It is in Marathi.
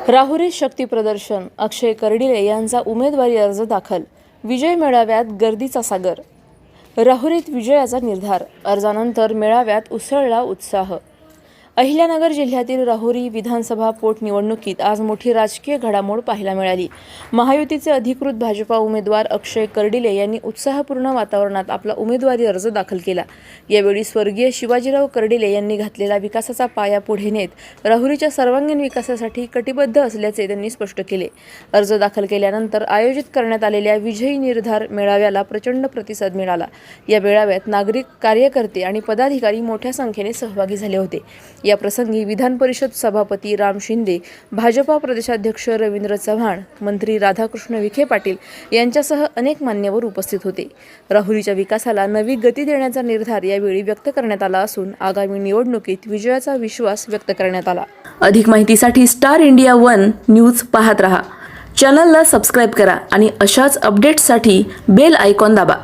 राहुरी शक्ती प्रदर्शन, अक्षय कर्डिले यांचा उमेदवारी अर्ज दाखल, विजय मेळाव्यात गर्दीचा सागर. राहुरीत विजयाचा निर्धार, अर्जानंतर मेळाव्यात उसळला उत्साह. अहिल्यानगर जिल्ह्यातील राहुरी विधानसभा पोटनिवडणुकीत आज मोठी राजकीय घडामोड पाहायला मिळाली. महायुतीचे अधिकृत भाजपा उमेदवार अक्षय कर्डिले यांनी उत्साहपूर्ण वातावरणात आपला उमेदवारी अर्ज दाखल केला. यावेळी स्वर्गीय शिवाजीराव कर्डिले यांनी घातलेला विकासाचा पाया पुढे नेत राहुरीच्या सर्वांगीण विकासासाठी कटिबद्ध असल्याचे त्यांनी स्पष्ट केले. अर्ज दाखल केल्यानंतर आयोजित करण्यात आलेल्या विजयी निर्धार मेळाव्याला प्रचंड प्रतिसाद मिळाला. या मेळाव्यात नागरिक, कार्यकर्ते आणि पदाधिकारी मोठ्या संख्येने सहभागी झाले होते. या प्रसंगी विधान परिषद सभापती राम शिंदे, भाजपा प्रदेशाध्यक्ष रवींद्र चव्हाण, मंत्री राधाकृष्ण विखे पाटील यांच्यासह अनेक मान्यवर उपस्थित होते. राहुरीच्या विकासाला नवी गती देण्याचा निर्धार यावेळी व्यक्त करण्यात आला असून आगामी निवडणुकीत विजयाचा विश्वास व्यक्त करण्यात आला. अधिक माहितीसाठी स्टार इंडिया 1 न्यूज पाहत रहा. चॅनलला सबस्क्राईब करा आणि अशाच अपडेट्ससाठी बेल आयकॉन दाबा.